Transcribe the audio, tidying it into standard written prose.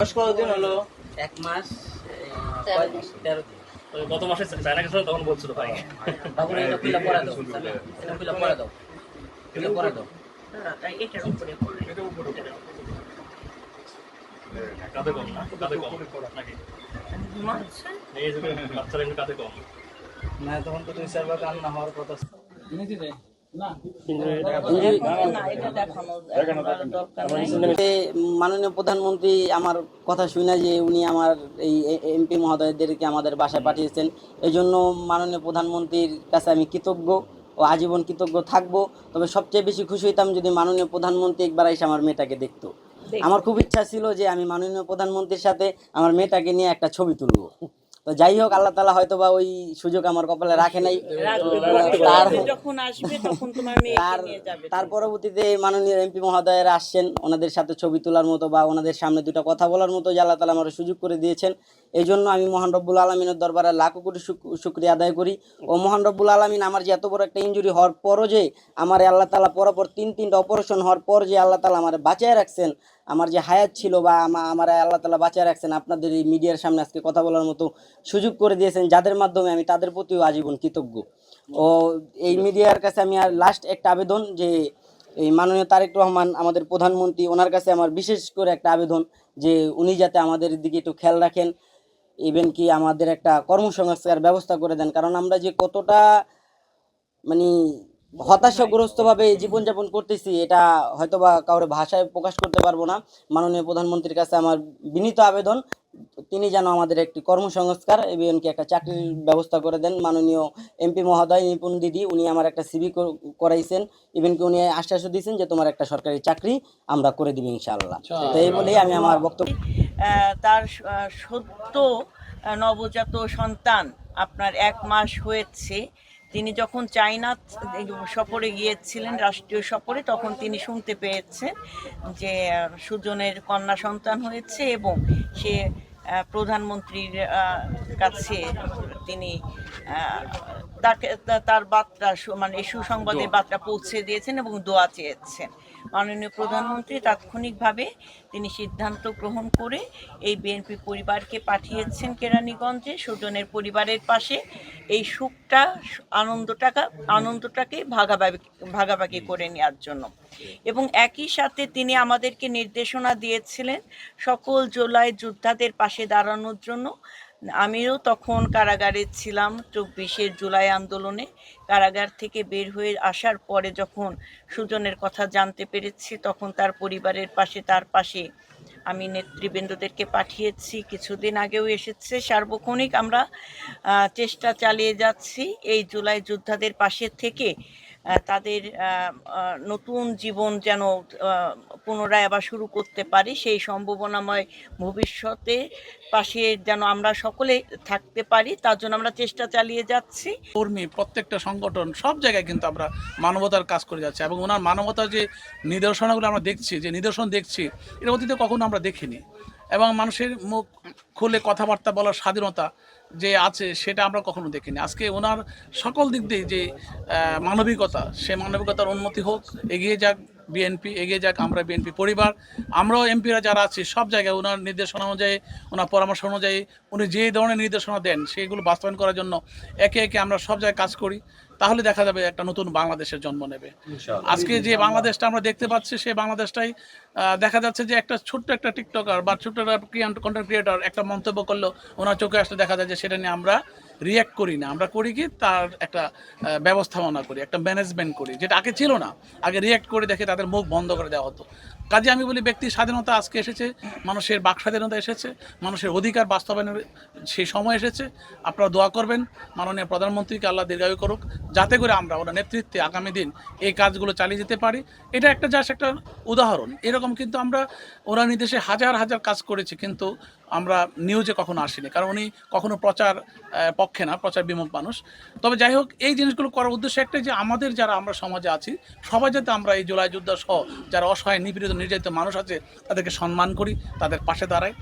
বয়স কতদিন হলো? ১ মাস 13 দিন। 13 দিন। গত মাসে চায়না গেছিল তখন বলছিল ভাই তখন এটা খুলে পড়া দাও, এটা খুলে পড়া দাও, খুলে পড়া দাও। এটার উপরে পড়ে। কাঁধে কম না কাঁধে কম নাকি ঘুমাচ্ছে? এই যে বাচ্চারা একটু কাঁধে কম না তখন তো 2-4 বার কান্না হওয়ার কথা। না, এটা দেখানোর দরকার নাই। মাননীয় প্রধানমন্ত্রী আমার কথা শুনে যে উনি আমার এই এমপি মহোদয়দেরকে আমাদের বাসায় পাঠিয়েছেন, এই জন্য মাননীয় প্রধানমন্ত্রীর কাছে আমি কৃতজ্ঞ ও আজীবন কৃতজ্ঞ থাকবো। তবে সবচেয়ে বেশি খুশি হইতাম যদি মাননীয় প্রধানমন্ত্রী একবার এসে আমার মেয়েটাকে দেখতো। আমার খুব ইচ্ছা ছিল যে আমি মাননীয় প্রধানমন্ত্রীর সাথে আমার মেয়েটাকে নিয়ে একটা ছবি তুলবো। তো যাই হোক, আল্লাহ তাআলা হয়তো বা ওই সুযোগ আমার কপালে রাখে নাই। যখন আসবে তখন তোমার মেয়েকে নিয়ে যাবে। তার পরবর্তীতে মাননীয় এমপি মহোদয়েরা আসছেন, ওনাদের সাথে ছবি তোলার মতো বা ওনাদের সামনে দুটো কথা বলার মতো যে আল্লাহ তাআলা আমার সুযোগ করে দিয়েছেন। এই জন্য আমি মহান রব্বুল আলমিনের দরবারে লাখো কোটি শুকরিয়া আদায় করি। ও মহান রব্বুল আলমিন আমার যে এত বড় একটা ইনজুরি হওয়ার পরও যে আমার আল্লাহ তাআলা পরপর তিনটা অপারেশন হওয়ার পর যে আল্লাহ তাআলা আমার বাঁচিয়ে রাখছেন, আমার যে হায়াত ছিল বা আমার আল্লাহ তাআলা বাঁচিয়ে রাখছেন, আপনাদের এই মিডিয়ার সামনে আজকে কথা বলার মতো সুযোগ করে দিয়েছেন, যাদের মাধ্যমে আমি তাদের প্রতিও আজীবন কৃতজ্ঞ। ও এই মিডিয়ার কাছে আমি আর লাস্ট একটা আবেদন যে এই মাননীয় তারেক রহমান আমাদের প্রধানমন্ত্রী, ওনার কাছে আমার বিশেষ করে একটা আবেদন যে উনি যাতে আমাদের দিকে একটু খেয়াল রাখেন, ইভেন কি আমাদের একটা কর্মসংস্থানের ব্যবস্থা করে দেন। কারণ আমরা যে কতটা মানে হতাশাগ্রস্তভাবে জীবনযাপন করতেছি এটা হয়তোবা কারোর ভাষায় প্রকাশ করতে পারবো না। মাননীয় প্রধানমন্ত্রীর কাছে আমার বিনীত আবেদন, তিনি যেন আমাদের একটি কর্মসংস্কার এবং কি একটা চাকরির ব্যবস্থা করে দেন। মাননীয় এমপি মহোদয় নিপুণ দিদি উনি আমার একটা সিভি করাইছেন, ইভেন কি উনি আশ্বাসও দিয়েছেন যে তোমার একটা সরকারি চাকরি আমরা করে দিব ইনশাআল্লাহ। তো এই বলেই আমি আমার বক্তব্য। তার সদ্য নবজাত সন্তান আপনার 1 মাস হয়েছে। তিনি যখন চায়না সফরে গিয়েছিলেন, রাষ্ট্রীয় সফরে, তখন তিনি শুনতে পেয়েছেন যে সুজনের কন্যা সন্তান হয়েছে এবং সে প্রধানমন্ত্রীর কাছে তিনি তাকে তার বার্তা মানে সুসংবাদের বার্তা পৌঁছে দিয়েছেন এবং দোয়া চেয়েছেন। মাননীয় প্রধানমন্ত্রী তাৎক্ষণিকভাবে তিনি সিদ্ধান্ত গ্রহণ করে এই বিএনপি পরিবারকে পাঠিয়েছেন কেরানীগঞ্জে সুজনের পরিবারের পাশে এই সুখটা আনন্দটাকে ভাগাভাগি করে নেওয়ার জন্য। এবং একই সাথে তিনি আমাদেরকে নির্দেশনা দিয়েছিলেন সকল জুলাই যোদ্ধাদের পাশে দাঁড়ানোর জন্য। আমিও তখন কারাগারে ছিলাম 24 জুলাই আন্দোলনে। কারাগার থেকে বের হয়ে আসার পরে যখন সুজনের কথা জানতে পেরেছি, তখন তার পরিবারের পাশে তার পাশে আমি নেতৃবৃন্দদেরকে পাঠিয়েছি। কিছুদিন আগেও এসেছে। সার্বক্ষণিক আমরা চেষ্টা চালিয়ে যাচ্ছি এই জুলাই যোদ্ধাদের পাশে থেকে তাদের নতুন জীবন যেন পুনরায় আবার শুরু করতে পারি, সেই সম্ভাবনাময় ভবিষ্যতে পাশে যেন আমরা সকলে থাকতে পারি, তার জন্য আমরা চেষ্টা চালিয়ে যাচ্ছি। কর্মী প্রত্যেকটা সংগঠন সব জায়গায় কিন্তু আমরা মানবতার কাজ করে যাচ্ছি এবং ওনার মানবতার যে নিদর্শনগুলো আমরা দেখছি, যে নিদর্শন দেখছি, এর অতীতে কখনো আমরা দেখিনি। এবং মানুষের মুখ খুলে কথাবার্তা বলার স্বাধীনতা যে আছে সেটা আমরা কখনো দেখিনি। আজকে ওনার সকল দিক দিয়ে যে মানবিকতা, সে মানবিকতার উন্নতি হোক, এগিয়ে যাক বিএনপি, এগিয়ে যাক আমরা বিএনপি পরিবার, আমরাও এমপিরা যারা আছি সব জায়গায় ওনার নির্দেশনা অনুযায়ী, ওনার পরামর্শ অনুযায়ী উনি যে ধরনের নির্দেশনা দেন সেগুলো বাস্তবায়ন করার জন্য একে একে আমরা সব জায়গায় কাজ করি। তাহলে দেখা যাবে একটা নতুন বাংলাদেশের জন্ম নেবে। আজকে যে বাংলাদেশটা আমরা দেখতে পাচ্ছি সেই বাংলাদেশটাই দেখা যাচ্ছে যে একটা ছোট্ট একটা টিকটকার বা ছোট্ট একটা কন্টেন্ট ক্রিয়েটর একটা মন্তব্য করলো, ওনার চোখে আসলে দেখা যায় যে সেটা নিয়ে আমরা রিয়্যাক্ট করি না। আমরা করি কি, তার একটা ব্যবস্থাপনা করি, একটা ম্যানেজমেন্ট করি, যেটা আগে ছিল না। আগে রিয়্যাক্ট করে দেখে তাদের মুখ বন্ধ করে দেওয়া হতো। কাজে আমি বলি ব্যক্তির স্বাধীনতা আজকে এসেছে, মানুষের বাক স্বাধীনতা এসেছে, মানুষের অধিকার বাস্তবায়নের সেই সময় এসেছে। আপনারা দোয়া করবেন মাননীয় প্রধানমন্ত্রীকে আল্লাহ দীর্ঘায়ু করুক, যাতে করে আমরা ওনার নেতৃত্বে আগামী দিন এই কাজগুলো চালিয়ে যেতে পারি। এটা একটা জাস্ট একটা উদাহরণ। এরকম কিন্তু আমরা ওনার নির্দেশে হাজার হাজার কাজ করেছি, কিন্তু আমরা নিউজে কখনো আসিনি, কারণ উনি কখনো প্রচার পক্ষে না, প্রচার বিমুখ মানুষ। তবে যাই হোক, এই জিনিসগুলো করার উদ্দেশ্য একটাই যে আমাদের যারা আমরা সমাজে আছি সবাই যাতে আমরা এই জুলাই যোদ্ধা সহ যারা অসহায়, নিপীড়িত, নির্যাতিত মানুষ আছে তাদেরকে সম্মান করি, তাদের পাশে দাঁড়াই।